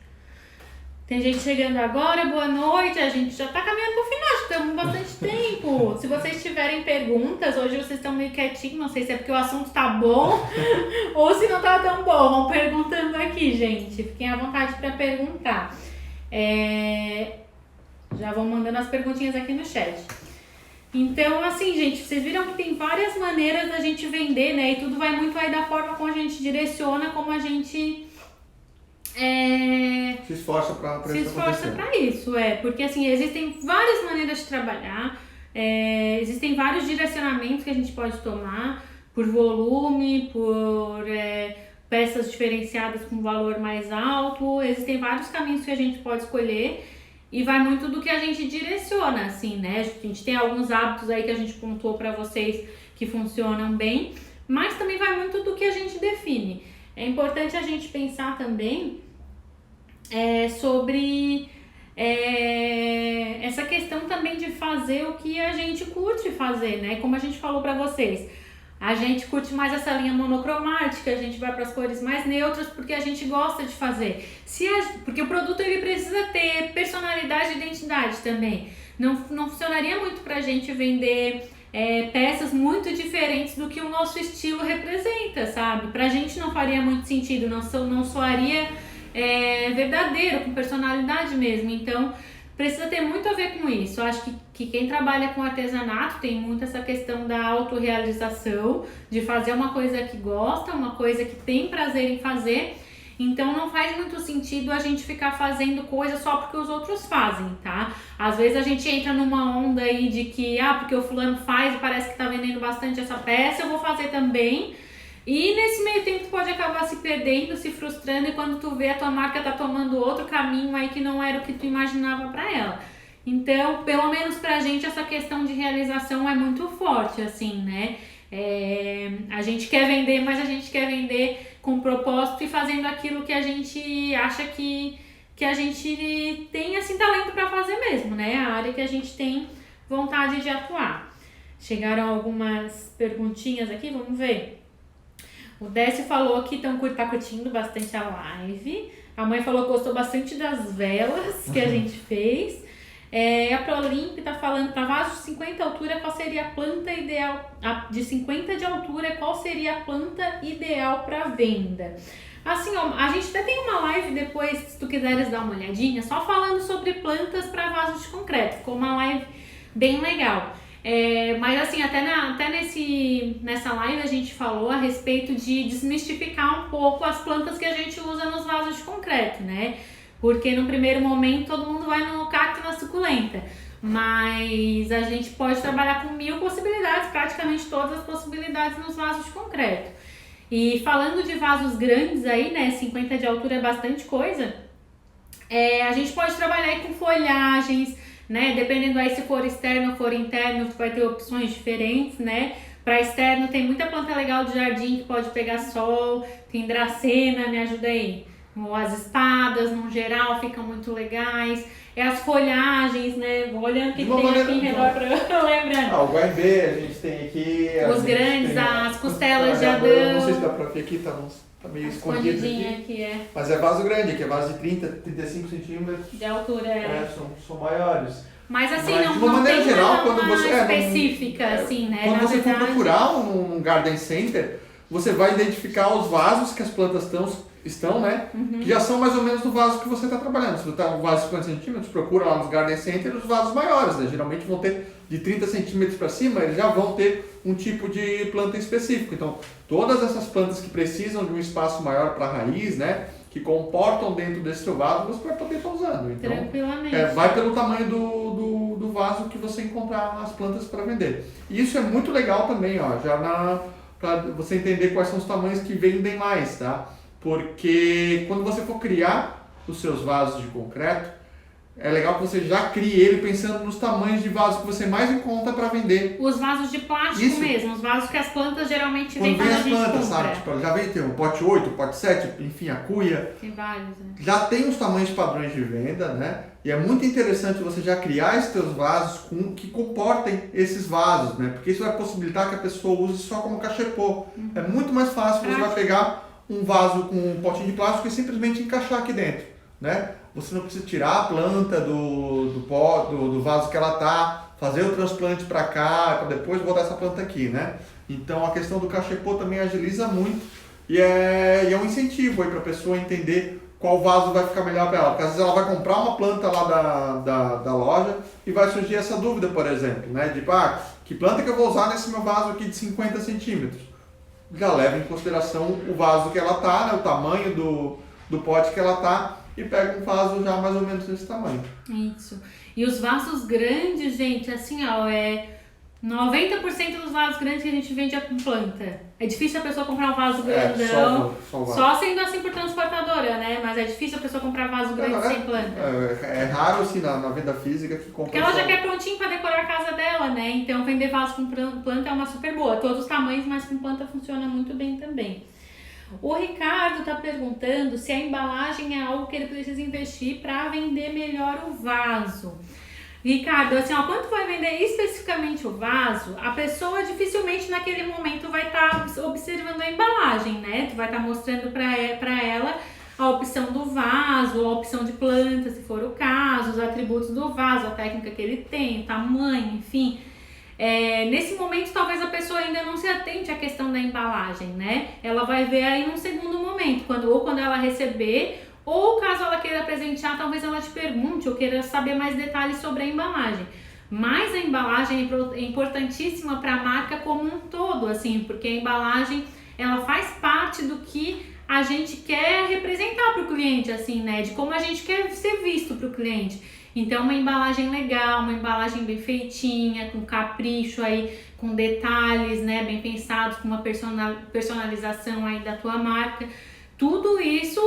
Tem gente chegando agora, boa noite, a gente já está caminhando para o final, já estamos bastante tempo. Se vocês tiverem perguntas, hoje vocês estão meio quietinhos, não sei se é porque o assunto está bom ou se não está tão bom. Vão perguntando aqui, gente, fiquem à vontade para perguntar. Já vão mandando as perguntinhas aqui no chat. Então, assim, gente, vocês viram que tem várias maneiras da gente vender, né? E tudo vai muito aí da forma como a gente direciona, como a gente se esforça para isso, porque assim, existem várias maneiras de trabalhar, existem vários direcionamentos que a gente pode tomar, por volume, por peças diferenciadas com valor mais alto, existem vários caminhos que a gente pode escolher e vai muito do que a gente direciona, assim, né? A gente tem alguns hábitos aí que a gente pontuou para vocês que funcionam bem, mas também vai muito do que a gente define. É importante a gente pensar também sobre essa questão também de fazer o que a gente curte fazer, né? Como a gente falou para vocês, a gente curte mais essa linha monocromática, a gente vai para as cores mais neutras porque a gente gosta de fazer. Porque o produto ele precisa ter personalidade e identidade também. Não funcionaria muito para a gente vender peças muito diferentes do que o nosso estilo representa, sabe? Pra gente não faria muito sentido, não soaria verdadeiro, com personalidade mesmo. Então, precisa ter muito a ver com isso. Eu acho que quem trabalha com artesanato tem muito essa questão da autorrealização, de fazer uma coisa que gosta, uma coisa que tem prazer em fazer. Então não faz muito sentido a gente ficar fazendo coisa só porque os outros fazem, tá? Às vezes a gente entra numa onda aí de que, porque o fulano faz e parece que tá vendendo bastante essa peça, eu vou fazer também. E nesse meio tempo tu pode acabar se perdendo, se frustrando, e quando tu vê a tua marca tá tomando outro caminho aí que não era o que tu imaginava pra ela. Então, pelo menos pra gente, essa questão de realização é muito forte, assim, né? A gente quer vender, mas a gente quer vender com propósito e fazendo aquilo que a gente acha que a gente tem, assim, talento pra fazer mesmo, né? A área que a gente tem vontade de atuar. Chegaram algumas perguntinhas aqui, vamos ver. O Décio falou que tá curtindo bastante a live. A mãe falou que gostou bastante das velas que a gente fez. A ProLimp tá falando, para vasos de 50 altura, qual seria a planta ideal? De 50 de altura, qual seria a planta ideal para venda? Assim, ó, a gente até tem uma live depois, se tu quiseres dar uma olhadinha, só falando sobre plantas para vasos de concreto. Ficou uma live bem legal. Mas assim, até nessa live a gente falou a respeito de desmistificar um pouco as plantas que a gente usa nos vasos de concreto, né? Porque no primeiro momento todo mundo vai no cacto e na suculenta. Mas a gente pode trabalhar com 1000 possibilidades, praticamente todas as possibilidades nos vasos de concreto. E falando de vasos grandes aí, né, 50 de altura é bastante coisa, a gente pode trabalhar aí com folhagens, né, dependendo aí se for externo ou for interno, tu vai ter opções diferentes, né. Para externo tem muita planta legal de jardim que pode pegar sol, tem dracena, me ajuda aí. As espadas, no geral, ficam muito legais. As folhagens, né? Vou olhando o que tem aqui em redor para eu lembrar. O guaibê, a gente tem aqui... Os grandes, as costelas de Adão. Não sei se dá para ver aqui, tá meio escondido aqui. Mas é vaso grande, aqui é vaso de 30, 35 centímetros. De altura, são maiores. Mas assim, de uma maneira tem geral, uma quando você, específica, assim, né? Quando você for procurar um garden center, você vai identificar os vasos que as plantas estão, né? Que já são mais ou menos do vaso que você está trabalhando. Se você está um vaso de 50 centímetros, procura lá nos garden centers os vasos maiores, né? Geralmente vão ter de 30 centímetros para cima, eles já vão ter um tipo de planta específico. Então, todas essas plantas que precisam de um espaço maior para a raiz, né? Que comportam dentro desse seu vaso, você vai poder estar usando. Então, tranquilamente. Vai pelo tamanho do vaso que você encontrar as plantas para vender. E isso é muito legal também, ó, para você entender quais são os tamanhos que vendem mais, tá? Porque quando você for criar os seus vasos de concreto, é legal que você já crie ele pensando nos tamanhos de vaso que você mais encontra para vender. Os vasos de plástico mesmo, os vasos que as plantas geralmente vêm quando a gente plantas, compra. sabe? Tipo, já vem ter um pote 8, pote 7, enfim, a cuia. Tem vários, né? Já tem os tamanhos padrões de venda, né? E é muito interessante você já criar esses seus vasos que comportem esses vasos, né? Porque isso vai possibilitar que a pessoa use só como cachepô. É muito mais fácil, você vai pegar um vaso com um potinho de plástico e simplesmente encaixar aqui dentro, né? Você não precisa tirar a planta do vaso que ela tá, fazer o transplante para cá, para depois botar essa planta aqui, né? Então a questão do cachepô também agiliza muito e é um incentivo aí para a pessoa entender qual vaso vai ficar melhor para ela. Porque às vezes ela vai comprar uma planta lá da loja e vai surgir essa dúvida, por exemplo, né? De que planta que eu vou usar nesse meu vaso aqui de 50 centímetros? Já leva em consideração o vaso que ela tá, né? O tamanho do pote que ela tá, e pega um vaso já mais ou menos desse tamanho. Isso. E os vasos grandes, gente, assim, ó, 90% dos vasos grandes que a gente vende é com planta. É difícil a pessoa comprar um vaso grandão, só sendo assim por transportadora, né? Mas é difícil a pessoa comprar vaso grande sem planta. É raro, assim, na venda física que compra. Porque ela já quer prontinho para decorar a casa dela, né? Então vender vaso com planta é uma super boa. Todos os tamanhos, mas com planta funciona muito bem também. O Ricardo está perguntando se a embalagem é algo que ele precisa investir para vender melhor o vaso. Ricardo, assim, quando vai vender especificamente o vaso, a pessoa dificilmente naquele momento vai estar observando a embalagem, né? Tu vai estar mostrando para ela a opção do vaso, a opção de planta, se for o caso, os atributos do vaso, a técnica que ele tem, o tamanho, enfim. Nesse momento talvez a pessoa ainda não se atente à questão da embalagem, né? Ela vai ver aí num segundo momento, quando ela receber, ou caso ela queira presentear, talvez ela te pergunte ou queira saber mais detalhes sobre a embalagem. Mas a embalagem é importantíssima para a marca como um todo, assim, porque a embalagem ela faz parte do que a gente quer representar para o cliente, assim, né? De como a gente quer ser visto para o cliente. Então, uma embalagem legal, uma embalagem bem feitinha, com capricho aí, com detalhes, né, bem pensados, com uma personalização aí da tua marca. Tudo isso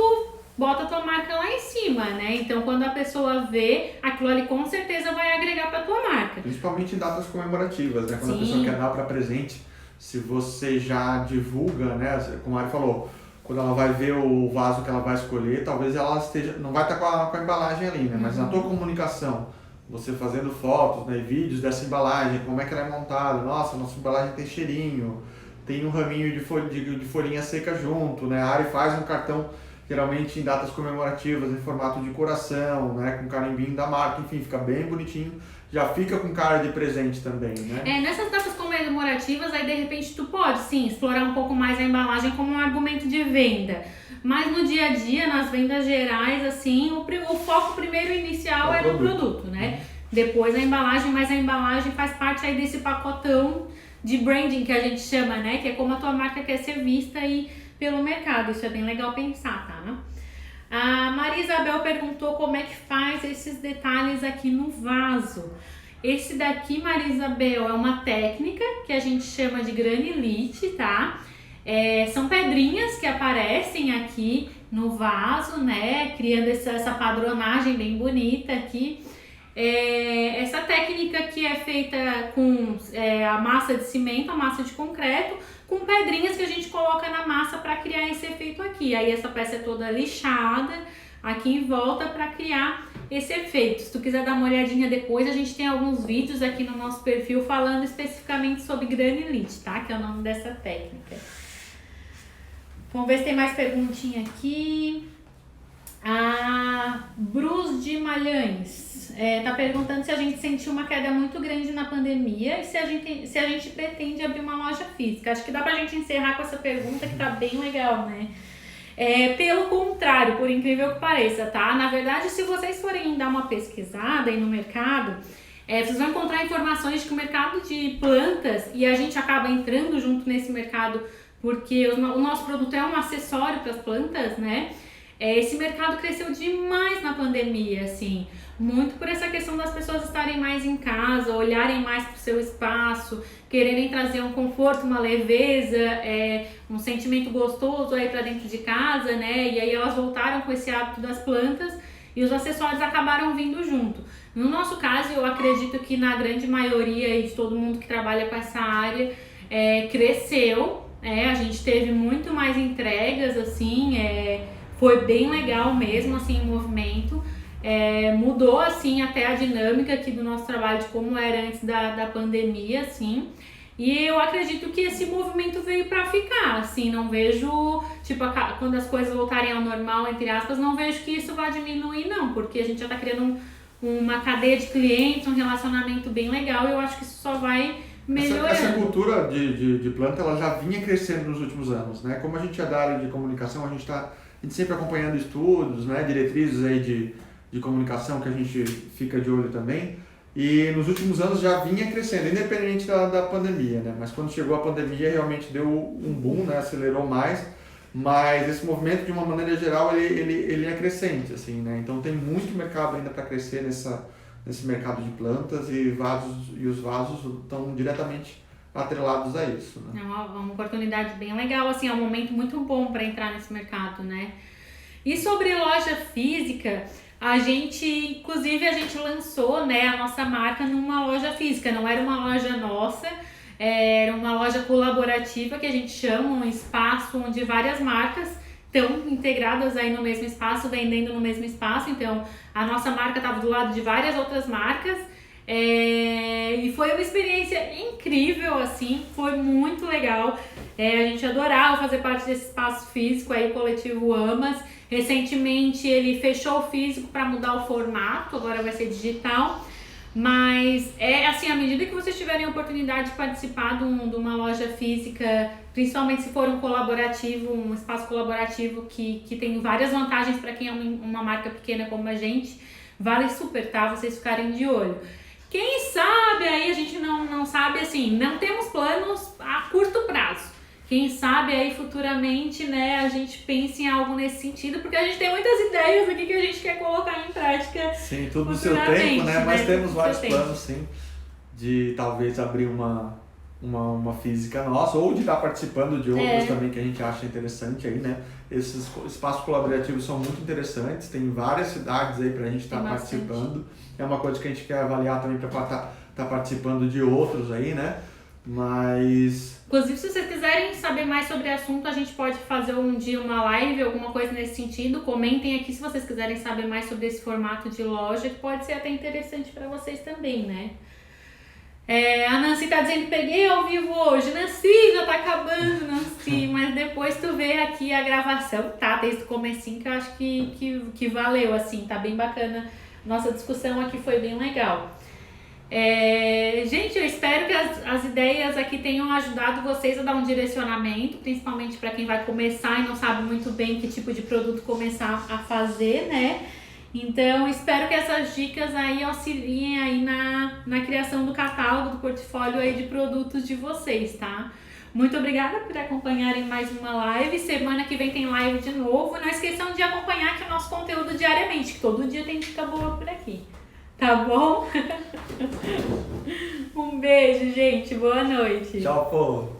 bota a tua marca lá em cima, né? Então, quando a pessoa vê, aquilo ali com certeza vai agregar para tua marca. Principalmente em datas comemorativas, né? Quando Sim. a pessoa quer dar para presente, se você já divulga, né, como a Ari falou, quando ela vai ver o vaso que ela vai escolher, talvez ela não vai estar com a embalagem ali, né? Mas na tua comunicação, você fazendo fotos, né, e vídeos dessa embalagem, como é que ela é montada, nossa, nossa embalagem tem cheirinho, tem um raminho de folhinha seca junto, né, a Ari faz um cartão, geralmente em datas comemorativas, em formato de coração, né, com carimbinho da marca, enfim, fica bem bonitinho, já fica com cara de presente também, né. Nessas datas comemorativas, aí de repente tu pode, sim, explorar um pouco mais a embalagem como um argumento de venda. Mas no dia a dia, nas vendas gerais, assim, o foco primeiro inicial é no produto, né? Depois a embalagem, mas a embalagem faz parte aí desse pacotão de branding que a gente chama, né? Que é como a tua marca quer ser vista aí pelo mercado. Isso é bem legal pensar, tá? A Maria Isabel perguntou como é que faz esses detalhes aqui no vaso. Esse daqui, Maria Isabel, é uma técnica que a gente chama de granilite, tá? São pedrinhas que aparecem aqui no vaso, né? Criando essa padronagem bem bonita aqui. Essa técnica que é feita com a massa de cimento, a massa de concreto, com pedrinhas que a gente coloca na massa para criar esse efeito aqui. Aí essa peça é toda lixada aqui em volta para criar esse efeito. Se tu quiser dar uma olhadinha depois, a gente tem alguns vídeos aqui no nosso perfil falando especificamente sobre granilite, tá? Que é o nome dessa técnica. Vamos ver se tem mais perguntinha aqui. A Brus de Malhães tá perguntando se a gente sentiu uma queda muito grande na pandemia e se a gente pretende abrir uma loja física. Acho que dá pra gente encerrar com essa pergunta que tá bem legal, né? Pelo contrário, por incrível que pareça, tá? Na verdade, se vocês forem dar uma pesquisada aí no mercado, vocês vão encontrar informações de que o mercado de plantas, e a gente acaba entrando junto nesse mercado porque o nosso produto é um acessório para as plantas, né? Esse mercado cresceu demais na pandemia, assim, muito por essa questão das pessoas estarem mais em casa, olharem mais para o seu espaço, quererem trazer um conforto, uma leveza, um sentimento gostoso aí para dentro de casa, né? E aí elas voltaram com esse hábito das plantas e os acessórios acabaram vindo junto. No nosso caso, eu acredito que na grande maioria de todo mundo que trabalha com essa área, cresceu. A gente teve muito mais entregas, assim, foi bem legal mesmo, assim, o movimento. Mudou, assim, até a dinâmica aqui do nosso trabalho de como era antes da pandemia, assim. E eu acredito que esse movimento veio pra ficar, assim, não vejo, tipo, quando as coisas voltarem ao normal, entre aspas, não vejo que isso vai diminuir, não, porque a gente já tá criando uma cadeia de clientes, um relacionamento bem legal e eu acho que isso só vai melhorando. Essa cultura de planta, ela já vinha crescendo nos últimos anos, né? Como a gente é da área de comunicação, a gente sempre acompanhando estudos, né? Diretrizes aí de comunicação que a gente fica de olho também. E nos últimos anos já vinha crescendo, independente da pandemia, né? Mas quando chegou a pandemia, realmente deu um boom, né? Acelerou mais. Mas esse movimento, de uma maneira geral, ele é crescente, assim, né? Então tem muito mercado ainda para crescer nesse mercado de plantas e os vasos estão diretamente atrelados a isso, né? É uma oportunidade bem legal, assim, é um momento muito bom para entrar nesse mercado, né? E sobre loja física, inclusive a gente lançou, né, a nossa marca numa loja física, não era uma loja nossa, era uma loja colaborativa que a gente chama, um espaço onde várias marcas estão integradas aí no mesmo espaço, vendendo no mesmo espaço. Então a nossa marca estava do lado de várias outras marcas e foi uma experiência incrível, assim, foi muito legal. A gente adorava fazer parte desse espaço físico aí, o Coletivo Amas. Recentemente ele fechou o físico para mudar o formato, agora vai ser digital. Mas assim, à medida que vocês tiverem a oportunidade de participar de uma loja física, principalmente se for um colaborativo, um espaço colaborativo que tem várias vantagens para quem é uma marca pequena como a gente, vale super, tá? Vocês ficarem de olho. Quem sabe aí, a gente não sabe, assim, não temos planos a curto prazo. Quem sabe aí futuramente, né, a gente pense em algo nesse sentido, porque a gente tem muitas ideias aqui que a gente quer colocar em prática. Sim, tudo no seu tempo, né? Mas temos vários planos, sim, de talvez abrir uma física nossa, ou de estar participando de outras também que a gente acha interessante aí, né? Esses espaços colaborativos são muito interessantes, tem várias cidades aí pra gente estar participando. É uma coisa que a gente quer avaliar também para estar participando de outros aí, né? Mas... Inclusive, se vocês quiserem saber mais sobre o assunto, a gente pode fazer um dia uma live, alguma coisa nesse sentido. Comentem aqui se vocês quiserem saber mais sobre esse formato de loja, que pode ser até interessante para vocês também, né? A Nancy tá dizendo, peguei ao vivo hoje. Nancy, já tá acabando, Nancy. Mas depois tu vê aqui a gravação, tá? Desde o comecinho, que eu acho que valeu, assim. Tá bem bacana. Nossa discussão aqui foi bem legal. Gente, eu espero que as ideias aqui tenham ajudado vocês a dar um direcionamento, principalmente para quem vai começar e não sabe muito bem que tipo de produto começar a fazer, né? Então, espero que essas dicas aí auxiliem aí na criação do catálogo, do portfólio aí de produtos de vocês, tá? Muito obrigada por acompanharem mais uma live. Semana que vem tem live de novo. Não esqueçam de acompanhar aqui o nosso conteúdo diariamente, que todo dia tem dica boa por aqui. Tá bom? Um beijo, gente. Boa noite. Tchau, povo.